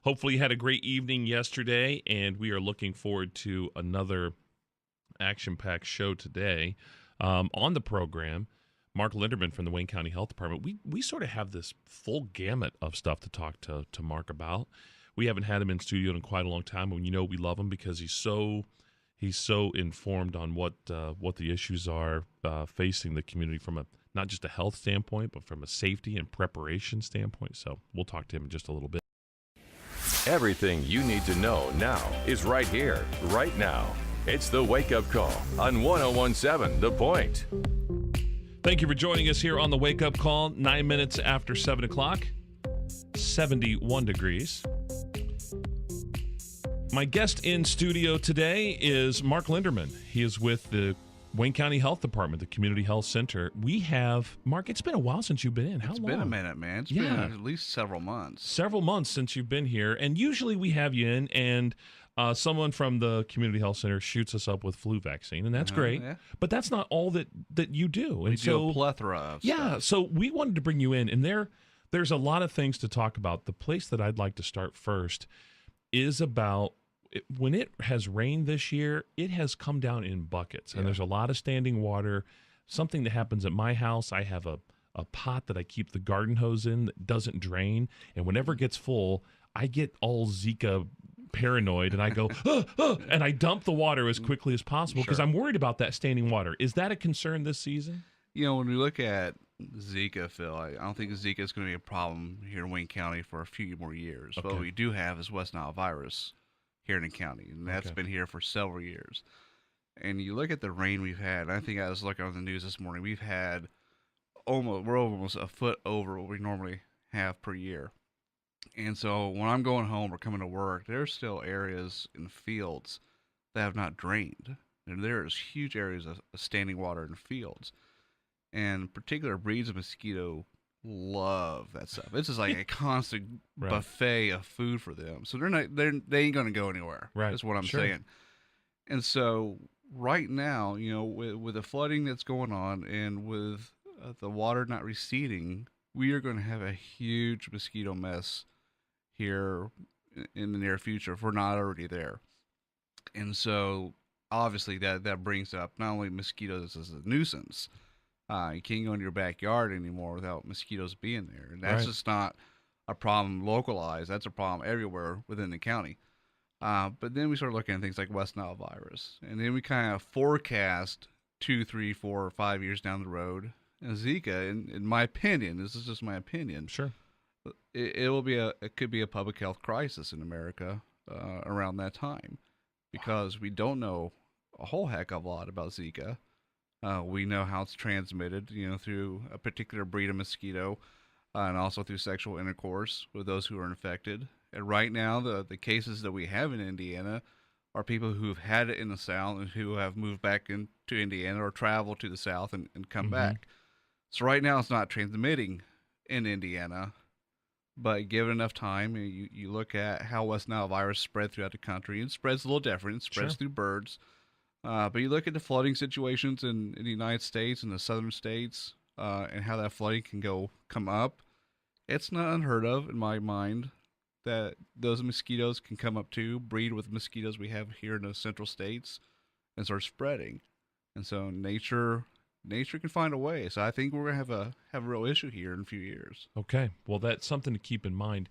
Hopefully you had a great evening yesterday, and we are looking forward to another action-packed show today. On the program, Mark Linderman from the Wayne County Health Department. We sort of have this full gamut of stuff to talk to Mark about. We haven't had him in studio in quite a long time, and we love him because he's so informed on what the issues are facing the community from not just a health standpoint, but from a safety and preparation standpoint. So we'll talk to him in just a little bit. Everything you need to know now is right here, right now. It's the Wake Up Call on 101.7 The Point. Thank you for joining us here on the Wake Up Call. 9 minutes after 7 o'clock, 71 degrees. My guest in studio today is Mark Linderman. He is with the Wayne County Health Department, the Community Health Center. We have, Mark, it's been a while since you've been in. How long? It's been a minute, man. It's been at least several months. Several months since you've been here. And usually we have you in, and someone from the Community Health Center shoots us up with flu vaccine, and that's great. Yeah. But that's not all that you do. We do a plethora of stuff. So we wanted to bring you in, and there's a lot of things to talk about. The place that I'd like to start first is about when it has rained this year, it has come down in buckets, and there's a lot of standing water. Something that happens at my house, I have a pot that I keep the garden hose in that doesn't drain, and whenever it gets full, I get all Zika paranoid, and I go, and I dump the water as quickly as possible because I'm worried about that standing water. Is that a concern this season? When we look at Zika, Phil, I don't think Zika is going to be a problem here in Wayne County for a few more years. Okay. What we do have is West Nile virus here in the county, and that's been here for several years. And you look at the rain we've had, and I think I was looking on the news this morning, we're almost a foot over what we normally have per year. And so when I'm going home or coming to work, there's still areas in fields that have not drained. And there's huge areas of standing water in fields. And particular breeds of mosquito love that stuff. It's just like a constant buffet of food for them. So they ain't gonna go anywhere. Right. That's what I'm saying. And so right now, with the flooding that's going on and with the water not receding, we are going to have a huge mosquito mess here in the near future if we're not already there. And so obviously that brings up not only mosquitoes as a nuisance. You can't go into your backyard anymore without mosquitoes being there. And that's just not a problem localized. That's a problem everywhere within the county. But then we start looking at things like West Nile virus. And then we kind of forecast 2, 3, 4, or 5 years down the road. And Zika, in my opinion, this is just my opinion. Sure. It could be a public health crisis in America around that time. Because we don't know a whole heck of a lot about Zika. We know how it's transmitted, through a particular breed of mosquito, and also through sexual intercourse with those who are infected. And right now, the cases that we have in Indiana are people who've had it in the South and who have moved back into Indiana or traveled to the South and come back. So right now, it's not transmitting in Indiana, but given enough time, you look at how West Nile virus spread throughout the country. It spreads a little different. It spreads through birds. But you look at the flooding situations in the United States and the southern states and how that flooding can come up. It's not unheard of in my mind that those mosquitoes can come up too, breed with mosquitoes we have here in the central states, and start spreading. And so nature can find a way. So I think we're going to have a real issue here in a few years. Okay. Well, that's something to keep in mind.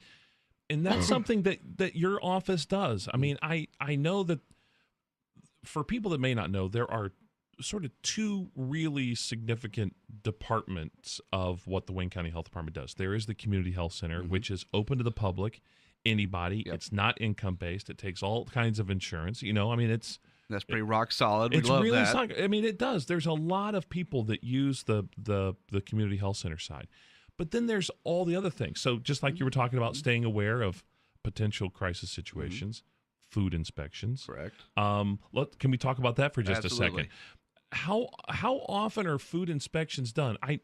And that's something that your office does. I mean, I know that for people that may not know, there are sort of two really significant departments of what the Wayne County Health Department does. There is the Community Health Center, which is open to the public, anybody. Yep. It's not income-based. It takes all kinds of insurance. That's pretty rock solid. We love really that. Solid. I mean, it does. There's a lot of people that use the Community Health Center side. But then there's all the other things. So just like you were talking about staying aware of potential crisis situations, food inspections. Correct. Can we talk about that for just Absolutely. a second? How often are food inspections done? I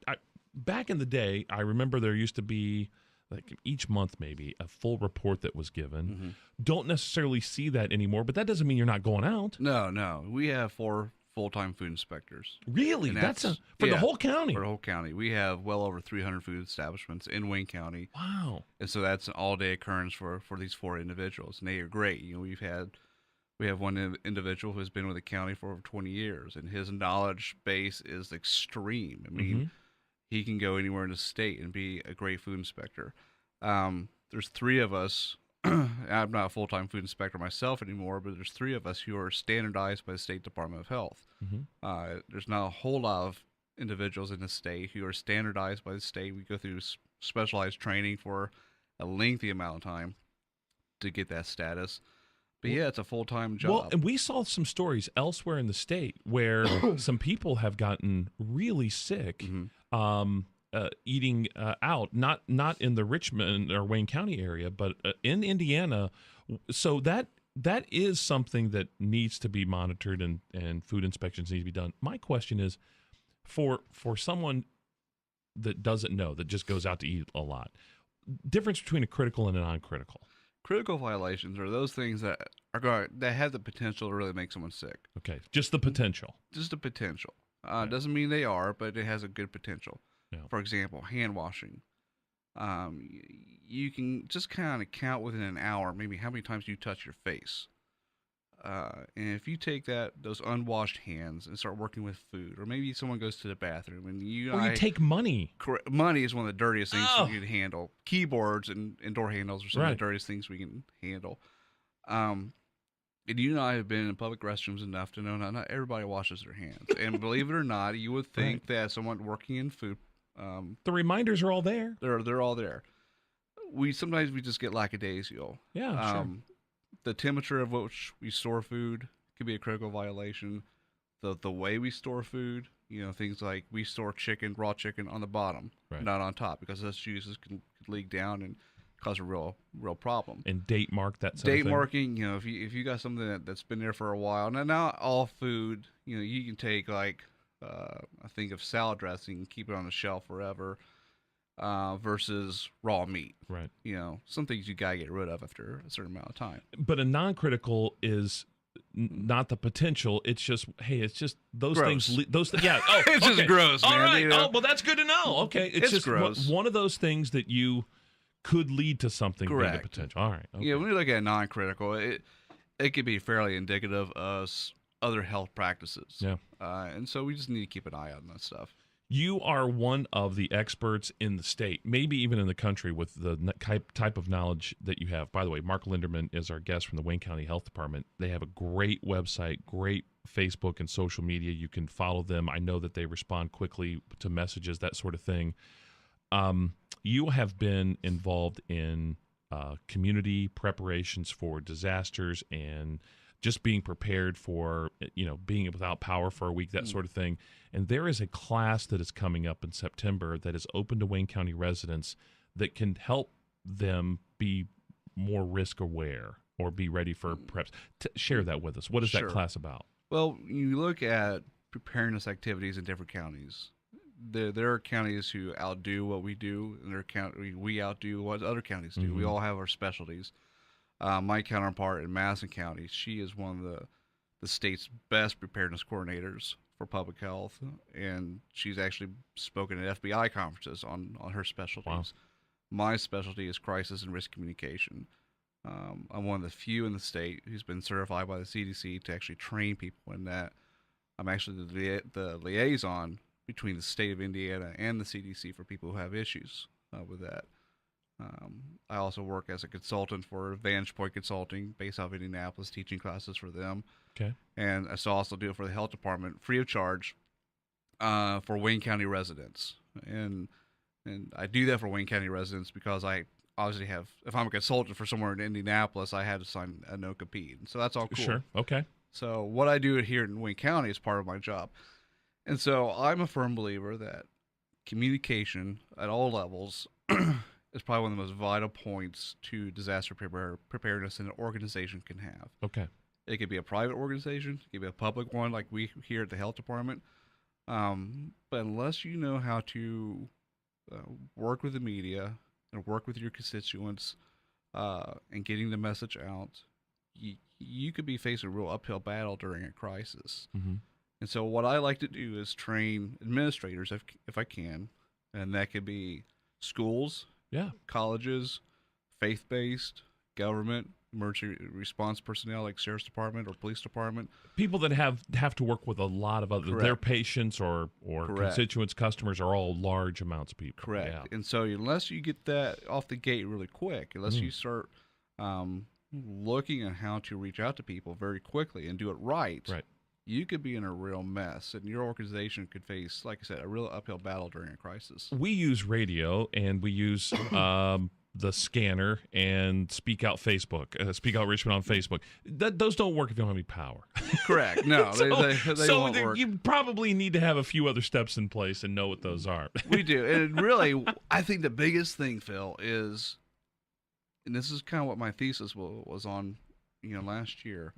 back in the day, I remember there used to be like each month maybe a full report that was given. Don't necessarily see that anymore, but that doesn't mean you're not going out. No. We have 4 full-time food inspectors. Really? And That's that's- for the yeah, whole county. For the whole county. We have well over 300 food establishments in Wayne County. Wow. And so that's an all-day occurrence for these 4 individuals. And they are great. You know, we have one individual who's been with the county for over 20 years, and his knowledge base is extreme. I mean, he can go anywhere in the state and be a great food inspector. There's 3 of us. I'm not a full-time food inspector myself anymore, but there's 3 of us who are standardized by the State Department of Health. There's not a whole lot of individuals in the state who are standardized by the state. We go through specialized training for a lengthy amount of time to get that status. But yeah, it's a full-time job. Well, and we saw some stories elsewhere in the state where some people have gotten really sick eating out, not in the Richmond or Wayne County area, but in Indiana. So that is something that needs to be monitored, and food inspections need to be done. My question is, for someone that doesn't know, that just goes out to eat a lot, difference between a critical and a non-critical. Critical violations are those things that that have the potential to really make someone sick. Okay, just the potential. Just the potential. Doesn't mean they are, but it has a good potential. Yeah. For example, hand washing. You can just kind of count within an hour, maybe how many times you touch your face. And if you take those unwashed hands and start working with food, or maybe someone goes to the bathroom and you take money. Money is one of the dirtiest things Oh. you can handle. Keyboards and door handles are some of the dirtiest things we can handle. And you and I have been in public restrooms enough to know not everybody washes their hands. And believe it or not, you would think that someone working in food, The reminders are all there. they're all there. Sometimes we just get lackadaisical. Yeah, sure. The temperature of which we store food could be a critical violation. The way we store food, things like we store raw chicken on the bottom, not on top, because those juices could leak down and cause a real problem. And date mark that sort of Date thing. marking, if you got something that's been there for a while. Now not all food, you can take I think of salad dressing and keep it on the shelf forever. Versus raw meat. Right. Some things you gotta get rid of after a certain amount of time. But a non-critical is not the potential. It's just, hey, it's just those Gross. things. Yeah. Oh, It's just okay. gross, All man, right. you know? Oh, well, that's good to know. Okay. It's just gross. one of those things that you could lead to something being the Correct. potential. All right. Okay. Yeah, when you look at non-critical, it could be fairly indicative of other health practices. Yeah. And so we just need to keep an eye on that stuff. You are one of the experts in the state, maybe even in the country, with the type of knowledge that you have. By the way, Mark Linderman is our guest from the Wayne County Health Department. They have a great website, great Facebook and social media. You can follow them. I know that they respond quickly to messages, that sort of thing. You have been involved in community preparations for disasters and just being prepared for, being without power for a week, that sort of thing. And there is a class that is coming up in September that is open to Wayne County residents that can help them be more risk aware or be ready for preps. Share that with us. What is Sure. that class about? Well, you look at preparedness activities in different counties. There are counties who outdo what we do, and we outdo what other counties do. We all have our specialties. My counterpart in Madison County, she is one of the state's best preparedness coordinators for public health, and she's actually spoken at FBI conferences on her specialties. Wow. My specialty is crisis and risk communication. I'm one of the few in the state who's been certified by the CDC to actually train people in that. I'm actually the liaison between the state of Indiana and the CDC for people who have issues with that. I also work as a consultant for Vantage Point Consulting, based out of Indianapolis, teaching classes for them. Okay. And I also do it for the health department, free of charge, for Wayne County residents. And I do that for Wayne County residents because I obviously have, if I'm a consultant for somewhere in Indianapolis, I had to sign a no-compete. So that's all cool. Sure. Okay. So what I do here in Wayne County is part of my job. And so I'm a firm believer that communication at all levels is probably one of the most vital points to disaster preparedness an organization can have. Okay. It could be a private organization, it could be a public one like we here at the health department. But unless you know how to work with the media and work with your constituents and getting the message out, you could be facing a real uphill battle during a crisis. Mm-hmm. And so what I like to do is train administrators if I can, and that could be schools, Yeah. colleges, faith-based, government, emergency response personnel like sheriff's department or police department. People that have to work with a lot of other their Correct. patients or Correct. constituents, customers are all large amounts of people. Correct. Yeah. And so unless you get that off the gate really quick, unless you start looking at how to reach out to people very quickly and do it right, you could be in a real mess, and your organization could face, like I said, a real uphill battle during a crisis. We use radio and we use the scanner and Speak Out Facebook, Speak Out Richmond on Facebook. Those don't work if you don't have any power. Correct. No, they won't work. You probably need to have a few other steps in place and know what those are. We do. And really, I think the biggest thing, Phil, is, and this is kind of what my thesis was on, last year,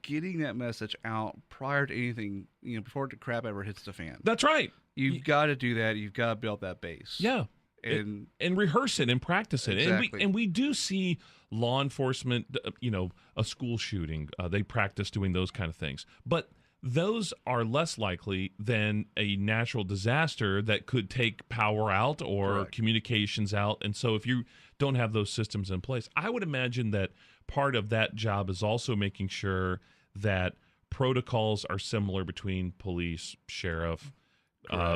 getting that message out prior to anything, before the crap ever hits the fan. That's right. You've got to do that. You've got to build that base. Yeah. And rehearse it and practice it. Exactly. And we do see law enforcement, a school shooting, they practice doing those kind of things. But those are less likely than a natural disaster that could take power out or Correct. communications out. And so if you don't have those systems in place, I would imagine that part of that job is also making sure that protocols are similar between police, sheriff,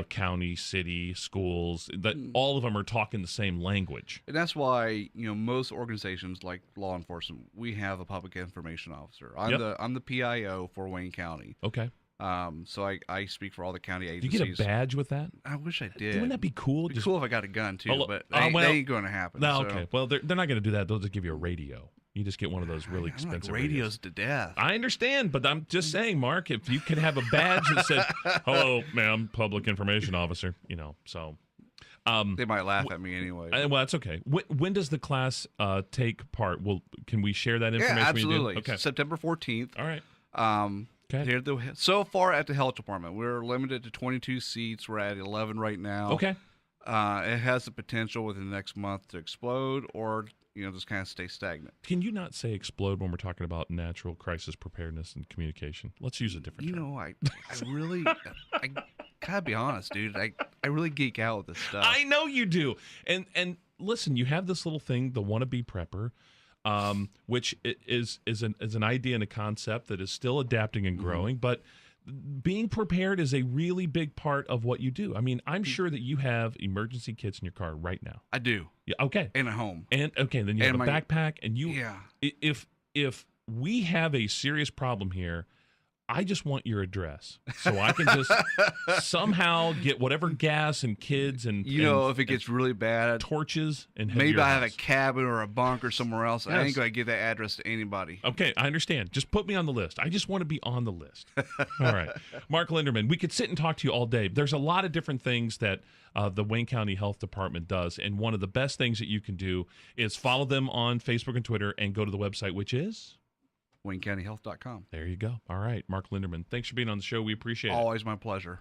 county, city, schools, that all of them are talking the same language. And that's why, most organizations like law enforcement, we have a public information officer. I'm the PIO for Wayne County. Okay. So I speak for all the county Do you agencies. get a badge with that? I wish I did. Wouldn't that be cool? It'd be cool if I got a gun too, but well, that ain't going to happen. No, so. okay. Well, they're not going to do that. They'll just give you a radio. You just get one of those really expensive radios to death. I understand, but I'm just saying, Mark, if you could have a badge that said, "Hello, ma'am, public information officer," so. They might laugh at me anyway. Well, that's okay. When does the class take part? Can we share that information? Yeah, absolutely. Okay. September 14th. All right. Okay. So far at the health department, we're limited to 22 seats. We're at 11 right now. Okay. It has the potential within the next month to explode or, just kind of stay stagnant. Can you not say explode when we're talking about natural crisis preparedness and communication? Let's use a different term. I really, I gotta be honest, dude. I really geek out with this stuff. I know you do. And listen, you have this little thing, the wannabe prepper, which is an idea and a concept that is still adapting and growing, but being prepared is a really big part of what you do. I mean, I'm sure that you have emergency kits in your car right now. I do. Yeah, okay. And at home. And okay, then you have a backpack and you Yeah. If we have a serious problem here, I just want your address so I can just somehow get whatever gas and kids and if it gets really bad, torches and maybe I have a cabin or a bunker somewhere else. Yes. I ain't gonna give that address to anybody. Okay, I understand. Just put me on the list. I just want to be on the list. All right. Mark Linderman, we could sit and talk to you all day. There's a lot of different things that the Wayne County Health Department does, and one of the best things that you can do is follow them on Facebook and Twitter and go to the website, which is WayneCountyHealth.com. There you go. All right, Mark Linderman, thanks for being on the show. We appreciate it. Always my pleasure.